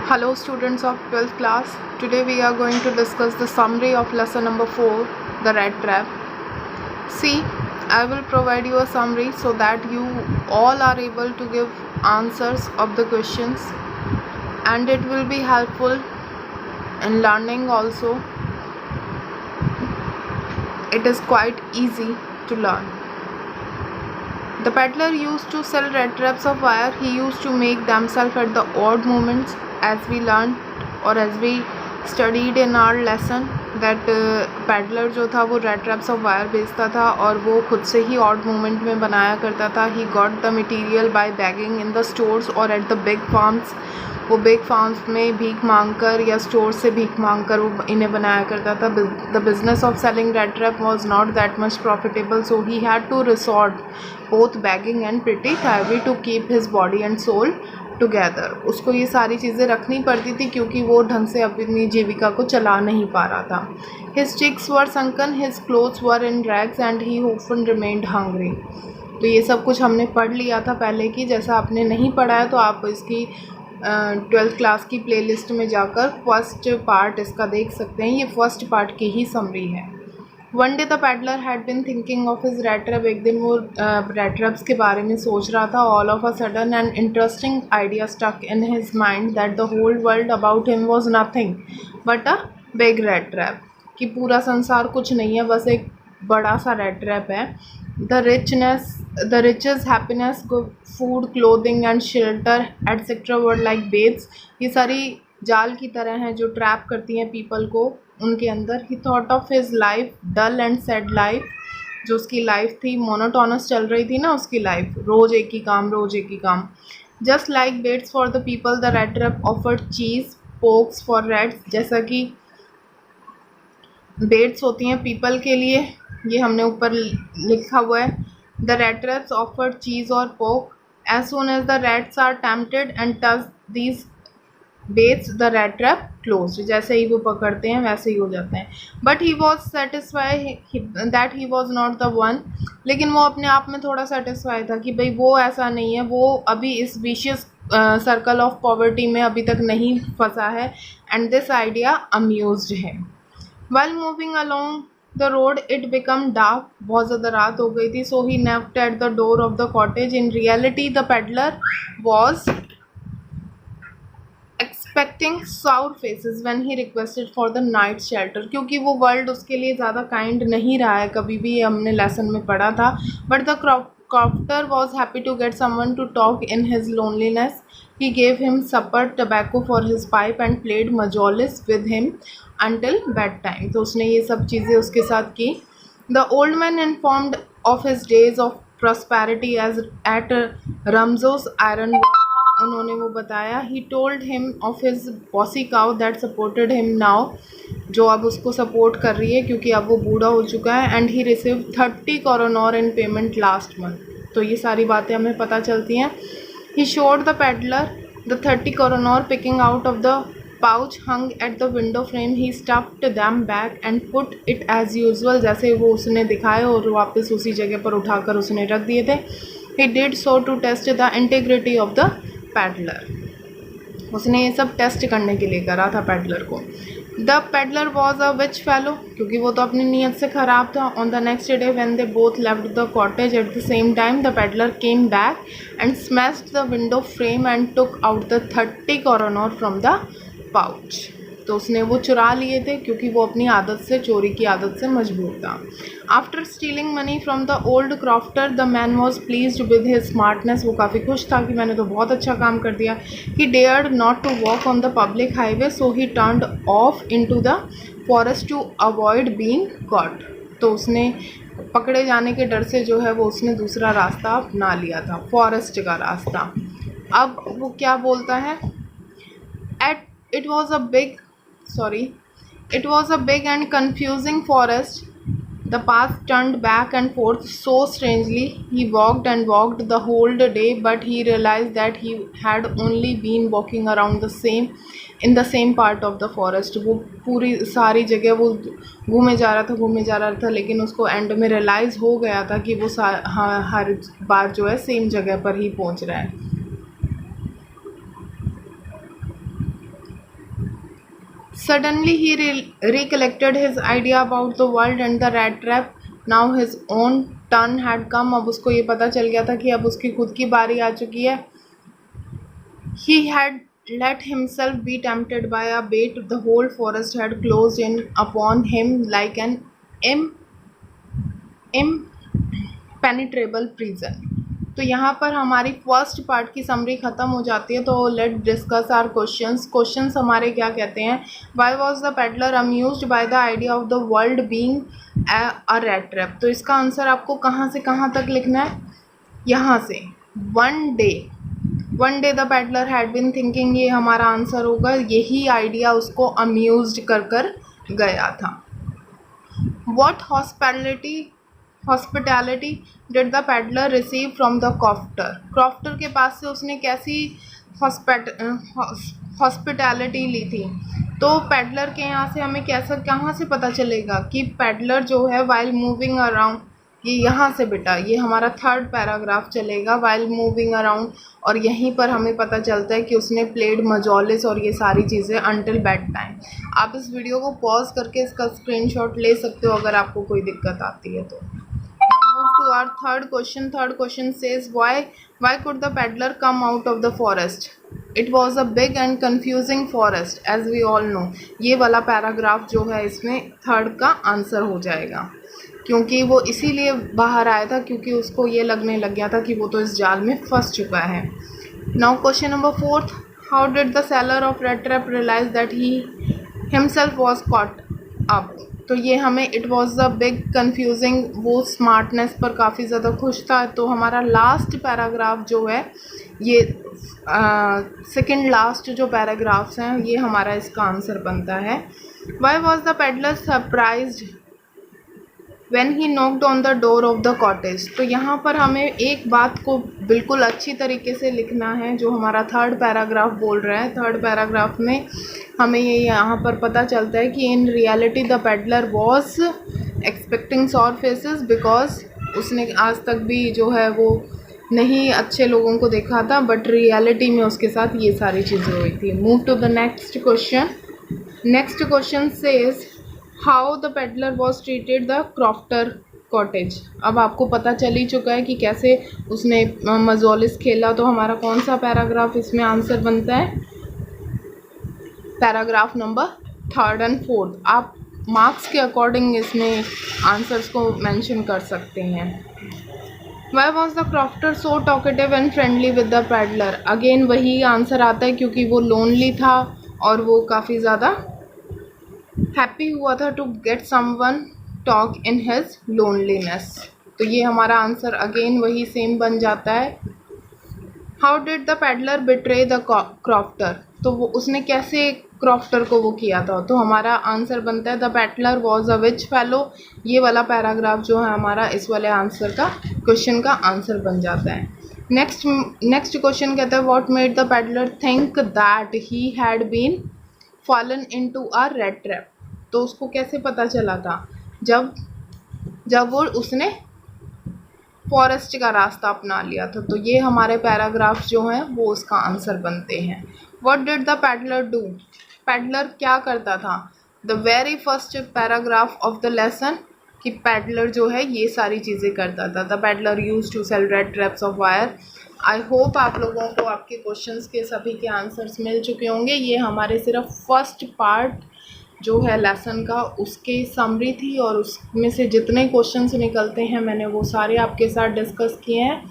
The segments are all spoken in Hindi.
Hello students of 12th class. Today we are going to discuss the summary of lesson number 4, the rat trap. See, I will provide you a summary so that you all are able to give answers of the questions, and it will be helpful in learning also. It is quite easy to learn. The peddler used to sell rat traps of wire. He used to make themselves at the odd moments, as we learned or as we studied in our lesson that peddler जो था वो rat traps of wire बेचता था और वो खुद से ही odd moment में बनाया करता था. He got the material by begging in the stores or at the big farms. वो बिग फार्म्स में भीख मांगकर या स्टोर से भीख मांगकर वो इन्हें बनाया करता था. The business of selling rat trap was not that much profitable, so he had to resort both begging and pretty heavy to keep his body and soul together. उसको ये सारी चीज़ें रखनी पड़ती थी क्योंकि वो ढंग से अपनी जीविका को चला नहीं पा रहा था. His cheeks were sunken, his clothes were in rags and he often remained hungry. तो ये सब कुछ हमने पढ़ लिया था पहले की. जैसा आपने नहीं पढ़ा है तो आप इसकी 12th क्लास की प्लेलिस्ट में जाकर फर्स्ट पार्ट इसका देख सकते हैं. ये फर्स्ट पार्ट की ही समरी है. One day the peddler had been thinking of his rat trap. एक दिन वो रैट ट्रैप्स के बारे में सोच रहा था. All of a sudden an interesting idea stuck in his mind that the whole world about him was nothing but a big rat trap. कि पूरा संसार कुछ नहीं है, बस एक बड़ा सा रैट ट्रैप है. The riches, happiness, food, clothing and shelter etc. were like baits. ये सारी जाल की तरह हैं जो ट्रैप करती हैं पीपल को उनके अंदर. He thought of his life, dull and sad life. जो उसकी लाइफ थी मोनोटोनस चल रही थी ना उसकी लाइफ, रोज़ एक ही काम रोज़ एक ही काम. Just like baits for the people, the rat trap offered cheese, pokes for rats. जैसा कि बेट्स होती हैं पीपल के लिए, ये हमने ऊपर लिखा हुआ है. The rat traps offered cheese or pork. As soon as the rats are tempted and touch these baits, the rat trap closed. जैसे ही वो पकड़ते हैं वैसे ही हो जाते हैं. But he was satisfied that he was not the one. लेकिन वो अपने आप में थोड़ा सेटिस्फाई था कि भाई वो ऐसा नहीं है, वो अभी इस विशियस सर्कल ऑफ पॉवर्टी में अभी तक नहीं फंसा है. And this idea amused him. While moving along the road, it became dark. बहुत ज़्यादा रात हो गई थी. So he knocked at the door of the cottage. In reality, the peddler was expecting sour faces when he requested for the night shelter. क्योंकि वो वर्ल्ड उसके लिए ज़्यादा काइंड नहीं रहा है कभी भी, ये हमने लेसन में पढ़ा था. But the crofter was happy to get someone to talk in his loneliness. He gave him supper, tobacco for his pipe and played majolise with him until bedtime. तो उसने ये सब चीज़ें उसके साथ की. The old man informed of his days of prosperity as at Ramzo's iron works. उन्होंने वो बताया. He told him of his bossy cow that supported him now, जो अब उसको सपोर्ट कर रही है क्योंकि अब वो बूढ़ा हो चुका है. And he received 30 koronor in payment last month. तो ये सारी बातें हमें पता चलती हैं. He showed the peddler the 30 koronor picking out of the pouch hung at the window frame. He stuffed them back and put it as usual. जैसे वो उसने दिखाए और वापस उसी जगह पर उठाकर उसने रख दिए थे. He did so to test the integrity of the peddler. उसने ये सब टेस्ट करने के लिए करा था पेडलर को. The peddler was a which fellow, क्योंकि वो तो अपनी नीयत से ख़राब था. On the next day when they both left the cottage at the same time, the peddler came back and smashed the window frame and took out the 30 coroner from the pouch. तो उसने वो चुरा लिए थे क्योंकि वो अपनी आदत से, चोरी की आदत से मजबूर था. After stealing money from the old crofter, the man was pleased with his smartness. वो काफ़ी खुश था कि मैंने तो बहुत अच्छा काम कर दिया. He dared not to walk on the public highway, so he turned off into the forest to avoid being caught. तो उसने पकड़े जाने के डर से जो है वो उसने दूसरा रास्ता अपना लिया था, फॉरेस्ट का रास्ता. अब वो क्या बोलता है. It was a big and confusing forest. The path turned back and forth so strangely. He walked and walked the whole day, but he realized that he had only been walking around in the same part of the forest. वो पूरी सारी जगह वो घूमे जा रहा था, लेकिन उसको एंड में रियलाइज़ हो गया था कि वो हर बार जो है सेम जगह पर ही पहुंच रहा है. Suddenly he recollected his idea about the world and the rat trap. Now his own turn had come. अब उसको ये पता चल गया था कि अब उसकी खुद की बारी आ चुकी है. He had let himself be tempted by a bait. The whole forest had closed in upon him like an impenetrable prison. तो यहाँ पर हमारी फर्स्ट पार्ट की समरी ख़त्म हो जाती है. तो लेट डिस्कस आर क्वेश्चंस हमारे क्या कहते हैं. Why was the peddler amused by the idea of the world being a rat trap. तो इसका आंसर आपको कहाँ से कहाँ तक लिखना है. यहाँ से one day the peddler had been thinking, ये हमारा आंसर होगा. यही आइडिया उसको अम्यूज्ड कर गया था. What hospitality did the peddler receive from the crofter के पास से उसने कैसी हॉस्पिटैलिटी ली थी. तो पेडलर के यहाँ से हमें कहाँ से पता चलेगा कि पेडलर जो है वाइल मूविंग अराउंड, ये यहाँ से बेटा, ये हमारा थर्ड पैराग्राफ चलेगा. वाइल मूविंग अराउंड, और यहीं पर हमें पता चलता है कि उसने प्लेड मजोलिस और ये सारी चीज़ें अंटिल बेड टाइम. आप इस वीडियो को पॉज करके इसका स्क्रीनशॉट ले सकते हो अगर आपको कोई दिक्कत आती है तो. Move to our third question. Third question says why could the peddler come out of the forest? It was a big and confusing forest as we all know. ये वाला पैराग्राफ जो है इसमें थर्ड का आंसर हो जाएगा, क्योंकि वो इसीलिए बाहर आया था क्योंकि उसको ये लगने लग गया था कि वो तो इस जाल में फंस चुका है. Now question number 4. How did the seller of rat trap realize that he himself was caught up? तो ये हमें it was a big confusing, वो स्मार्टनेस पर काफ़ी ज़्यादा खुश था. तो हमारा लास्ट पैराग्राफ जो है ये सेकंड लास्ट जो पैराग्राफ्स हैं ये हमारा इसका आंसर बनता है. Why was the peddler surprised when he knocked on the door of the cottage. तो यहाँ पर हमें एक बात को बिल्कुल अच्छी तरीके से लिखना है जो हमारा थर्ड पैराग्राफ बोल रहा है. थर्ड पैराग्राफ में हमें ये यहाँ पर पता चलता है कि in reality the peddler was expecting sour faces, because उसने आज तक भी जो है वो नहीं अच्छे लोगों को देखा था, बट रियलिटी में उसके साथ ये सारी चीज़ें हुई थी. Move to the next question. Next question says how the peddler was treated the crofter cottage. अब आपको पता चल ही चुका है कि कैसे उसने मजोलिस खेला. तो हमारा कौन सा पैराग्राफ इसमें आंसर बनता है. Paragraph number 3rd and 4th. आप मार्क्स के अकॉर्डिंग इसमें आंसर्स को मेंशन कर सकते हैं. Why was the crofter so talkative and friendly with the peddler. Again वही आंसर आता है क्योंकि वो लोनली था और वो काफ़ी ज़्यादा हैप्पी हुआ था to get someone talk in his loneliness. तो ये हमारा आंसर अगेन वही सेम बन जाता है. How did the peddler betray the crofter. तो वो उसने कैसे क्रॉफ्टर को वो किया था. तो हमारा आंसर बनता है the peddler was a which fellow. ये वाला पैराग्राफ जो है हमारा इस वाले आंसर का क्वेश्चन का आंसर बन जाता है. नेक्स्ट क्वेश्चन कहता है what made the peddler think that he had been fallen into a rat trap. तो उसको कैसे पता चला था जब वो उसने फॉरेस्ट का रास्ता अपना लिया था. तो ये हमारे पैराग्राफ जो हैं वो उसका आंसर बनते हैं. What did the peddler do. Peddler क्या करता था. The very first paragraph of the lesson कि पेडलर जो है ये सारी चीज़ें करता था. The peddler used to sell rat traps of wire. I hope आप लोगों को आपके क्वेश्चंस के सभी के आंसर्स मिल चुके होंगे. ये हमारे सिर्फ फर्स्ट पार्ट जो है लेसन का उसके समरी थी और उसमें से जितने क्वेश्चंस निकलते हैं मैंने वो सारे आपके साथ डिस्कस किए हैं.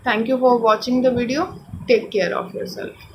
Thank you for watching the video. Take care of yourself.